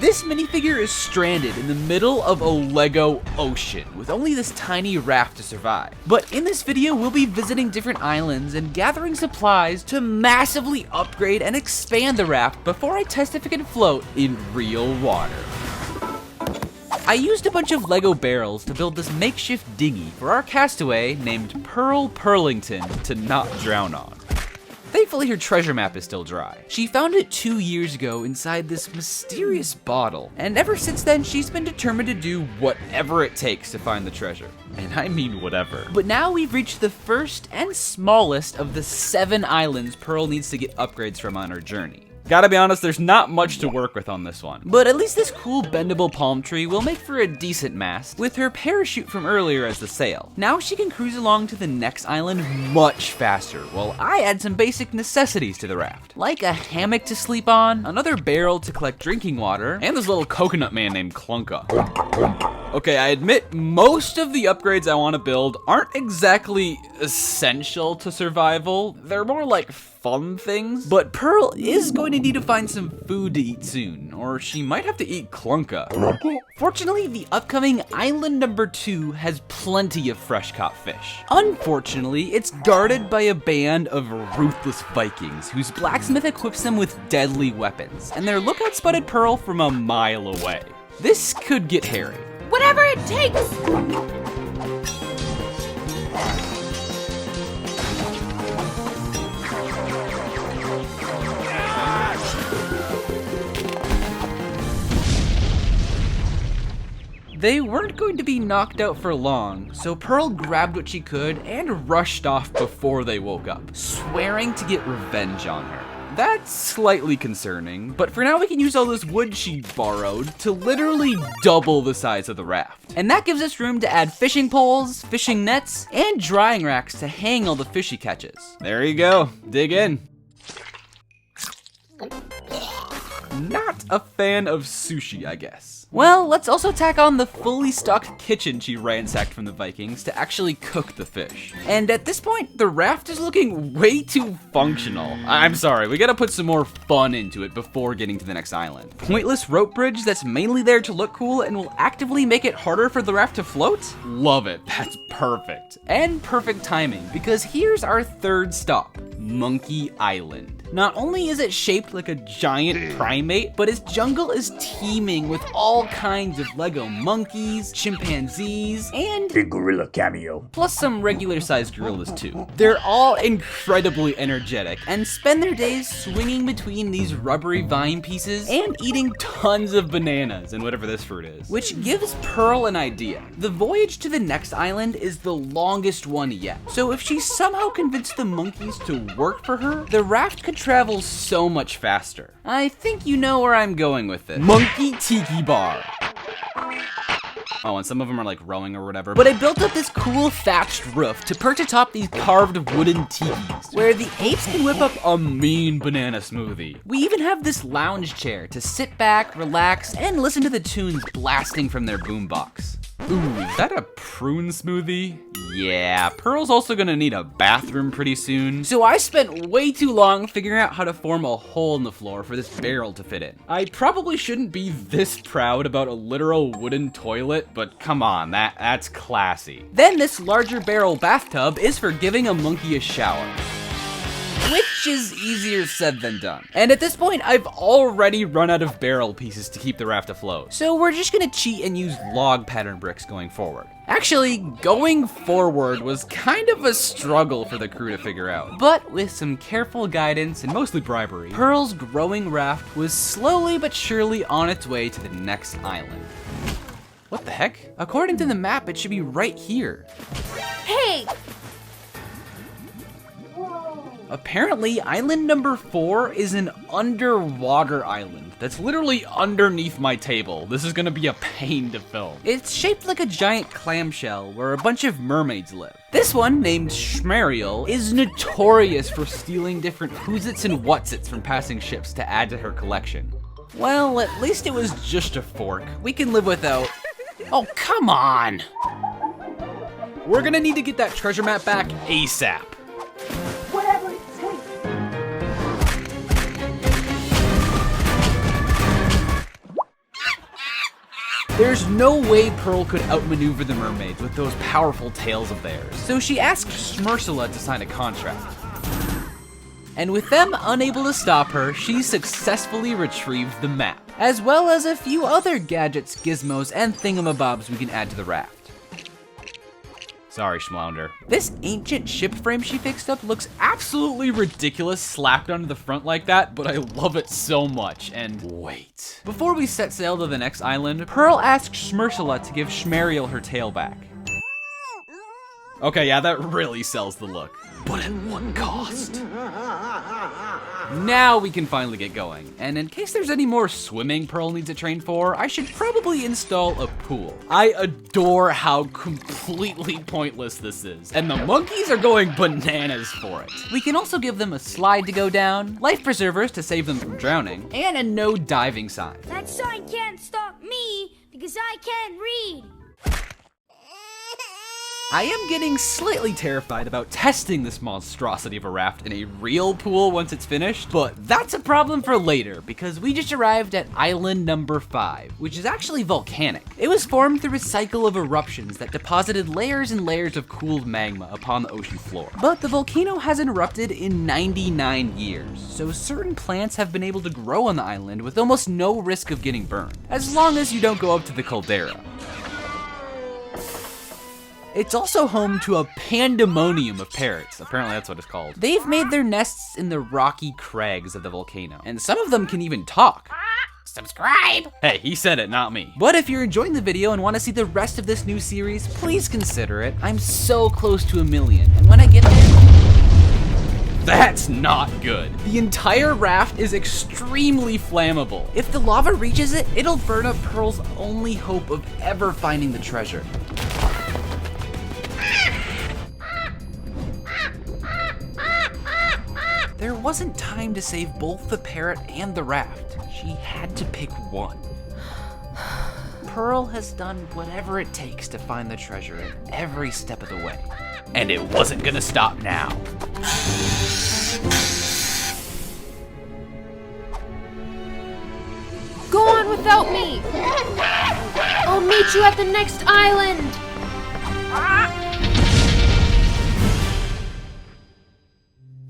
This minifigure is stranded in the middle of a Lego ocean with only this tiny raft to survive. But in this video, we'll be visiting different islands and gathering supplies to massively upgrade and expand the raft before I test if it can float in real water. I used a bunch of Lego barrels to build this makeshift dinghy for our castaway named Pearl Purlington to not drown on. Thankfully, her treasure map is still dry. She found it 2 years ago inside this mysterious bottle, and ever since then, she's been determined to do whatever it takes to find the treasure. And I mean whatever. But now we've reached the first and smallest of the 7 islands Pearl needs to get upgrades from on her journey. Gotta be honest, there's not much to work with on this one. But at least this cool bendable palm tree will make for a decent mast, with her parachute from earlier as the sail. Now she can cruise along to the next island much faster, while I add some basic necessities to the raft. Like a hammock to sleep on, another barrel to collect drinking water, and this little coconut man named Clunka. Okay, I admit most of the upgrades I want to build aren't exactly essential to survival. They're more like fun things, but Pearl is going to need to find some food to eat soon, or she might have to eat Clunka. Fortunately, the upcoming island number 2 has plenty of fresh caught fish. Unfortunately, it's guarded by a band of ruthless Vikings whose blacksmith equips them with deadly weapons, and their lookout spotted Pearl from a mile away. This could get hairy. Whatever it takes! They weren't going to be knocked out for long, so Pearl grabbed what she could and rushed off before they woke up, swearing to get revenge on her. That's slightly concerning, but for now we can use all this wood she borrowed to literally double the size of the raft. And that gives us room to add fishing poles, fishing nets, and drying racks to hang all the fish she catches. There you go, dig in. Not a fan of sushi, I guess. Well, let's also tack on the fully stocked kitchen she ransacked from the Vikings to actually cook the fish. And at this point, the raft is looking way too functional. I'm sorry, we gotta put some more fun into it before getting to the next island. Pointless rope bridge that's mainly there to look cool and will actively make it harder for the raft to float? Love it, that's perfect. And perfect timing, because here's our third stop, Monkey Island. Not only is it shaped like a giant primate, but its jungle is teeming with all kinds of Lego monkeys, chimpanzees, and big gorilla cameo. Plus some regular sized gorillas too. They're all incredibly energetic and spend their days swinging between these rubbery vine pieces and eating tons of bananas and whatever this fruit is. Which gives Pearl an idea. The voyage to the next island is the longest one yet. So if she somehow convinced the monkeys to work for her, the raft could travel so much faster. I think you know where I'm going with this. Monkey Tiki Bar. Oh, and some of them are like rowing or whatever. But I built up this cool thatched roof to perch atop these carved wooden tikis, where the apes can whip up a mean banana smoothie. We even have this lounge chair to sit back, relax, and listen to the tunes blasting from their boombox. Ooh, is that a prune smoothie? Yeah, Pearl's also gonna need a bathroom pretty soon. So I spent way too long figuring out how to form a hole in the floor for this barrel to fit in. I probably shouldn't be this proud about a literal wooden toilet, but come on, that's classy. Then this larger barrel bathtub is for giving a monkey a shower, which is easier said than done. And at this point, I've already run out of barrel pieces to keep the raft afloat. So we're just gonna cheat and use log pattern bricks going forward. Actually, going forward was kind of a struggle for the crew to figure out. But with some careful guidance and mostly bribery, Pearl's growing raft was slowly but surely on its way to the next island. What the heck? According to the map, it should be right here. Hey! Apparently, island number 4 is an underwater island that's literally underneath my table. This is gonna be a pain to film. It's shaped like a giant clamshell where a bunch of mermaids live. This one, named Schmariel, is notorious for stealing different who's-its and what's-its from passing ships to add to her collection. Well, at least it was just a fork. We can live without... Oh, come on! We're gonna need to get that treasure map back ASAP. Whatever it takes! There's no way Pearl could outmaneuver the mermaids with those powerful tails of theirs, so she asked Schmersula to sign a contract. And with them unable to stop her, she successfully retrieved the map, as well as a few other gadgets, gizmos, and thingamabobs we can add to the raft. Sorry, Schmounder. This ancient ship frame she fixed up looks absolutely ridiculous slapped onto the front like that, but I love it so much, and wait. Before we set sail to the next island, Pearl asks Schmersula to give Schmeriel her tail back. Okay, yeah, that really sells the look. But at what cost? Now we can finally get going, and in case there's any more swimming Pearl needs to train for, I should probably install a pool. I adore how completely pointless this is, and the monkeys are going bananas for it. We can also give them a slide to go down, life preservers to save them from drowning, and a no diving sign. That sign can't stop me because I can't read. I am getting slightly terrified about testing this monstrosity of a raft in a real pool once it's finished, but that's a problem for later because we just arrived at island number 5, which is actually volcanic. It was formed through a cycle of eruptions that deposited layers and layers of cooled magma upon the ocean floor. But the volcano hasn't erupted in 99 years, so certain plants have been able to grow on the island with almost no risk of getting burned, as long as you don't go up to the caldera. It's also home to a pandemonium of parrots. Apparently that's what it's called. They've made their nests in the rocky crags of the volcano, and some of them can even talk. Subscribe! Hey, he said it, not me. But if you're enjoying the video and want to see the rest of this new series, please consider it. I'm so close to 1 million, and when I get there... That's not good. The entire raft is extremely flammable. If the lava reaches it, it'll burn up Pearl's only hope of ever finding the treasure. There wasn't time to save both the parrot and the raft. She had to pick one. Pearl has done whatever it takes to find the treasure at every step of the way. And it wasn't gonna stop now. Go on without me. I'll meet you at the next island.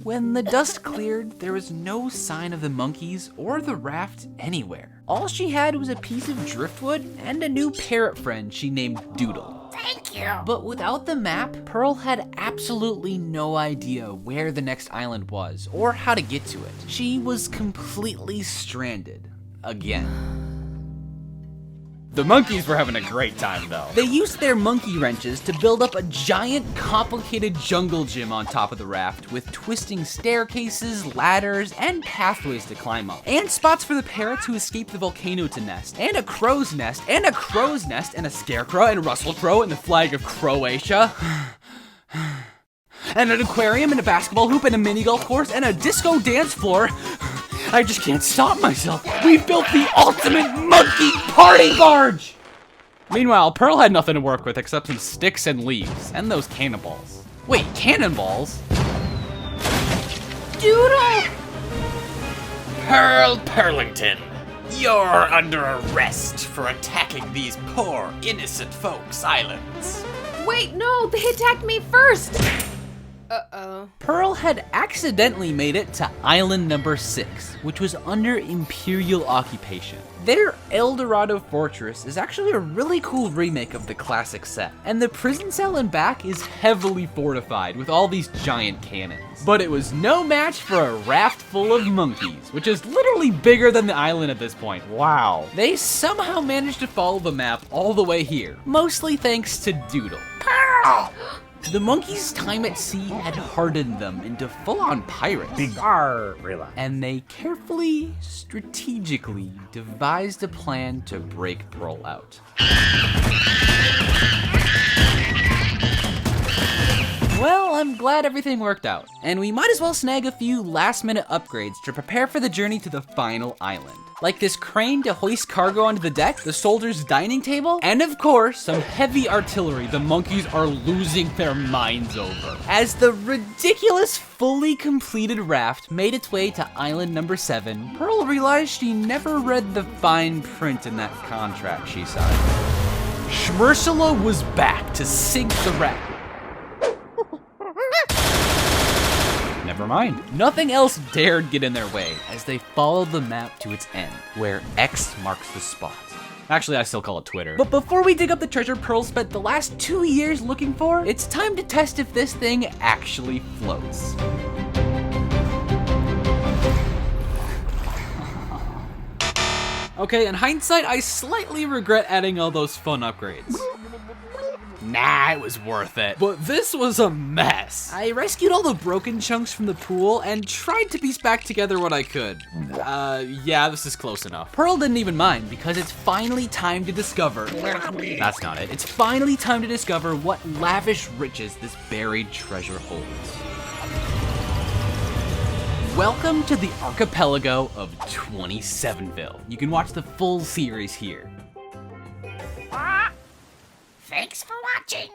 When the dust cleared, there was no sign of the monkeys or the raft anywhere. All she had was a piece of driftwood and a new parrot friend she named Doodle. Thank you. But without the map, Pearl had absolutely no idea where the next island was or how to get to it. She was completely stranded. Again. The monkeys were having a great time though. They used their monkey wrenches to build up a giant, complicated jungle gym on top of the raft with twisting staircases, ladders, and pathways to climb up. And spots for the parrots who escaped the volcano to nest, and a crow's nest, and a crow's nest, and a scarecrow, and a Russell crow, and the flag of Croatia. And an aquarium, and a basketball hoop, and a mini golf course, and a disco dance floor. I just can't stop myself. We've built the ultimate monkey party barge! Meanwhile, Pearl had nothing to work with except some sticks and leaves, and those cannonballs. Wait, cannonballs? Doodle! Pearl Purlington, you're under arrest for attacking these poor, innocent folks' islands. Wait, no, they attacked me first. Uh-oh. Pearl had accidentally made it to island number 6, which was under Imperial occupation. Their El Dorado fortress is actually a really cool remake of the classic set, and the prison cell and back is heavily fortified with all these giant cannons. But it was no match for a raft full of monkeys, which is literally bigger than the island at this point. Wow. They somehow managed to follow the map all the way here, mostly thanks to Doodle. Pearl! The monkeys' time at sea had hardened them into full-on pirates. And they carefully, strategically devised a plan to break Pearl out. Well, I'm glad everything worked out. And we might as well snag a few last-minute upgrades to prepare for the journey to the final island. Like this crane to hoist cargo onto the deck, the soldiers' dining table, and of course, some heavy artillery the monkeys are losing their minds over. As the ridiculous, fully completed raft made its way to island number 7, Pearl realized she never read the fine print in that contract she signed. Schmersula was back to sink the raft. Never mind. Nothing else dared get in their way as they followed the map to its end, where X marks the spot. Actually, I still call it Twitter. But before we dig up the treasure Pearl spent the last 2 years looking for, it's time to test if this thing actually floats. Okay, in hindsight, I slightly regret adding all those fun upgrades. Nah, it was worth it. But this was a mess. I rescued all the broken chunks from the pool and tried to piece back together what I could. Yeah, this is close enough. Pearl didn't even mind because it's finally time to discover. That's not it. It's finally time to discover what lavish riches this buried treasure holds. Welcome to the archipelago of 27ville. You can watch the full series here. Thanks for watching.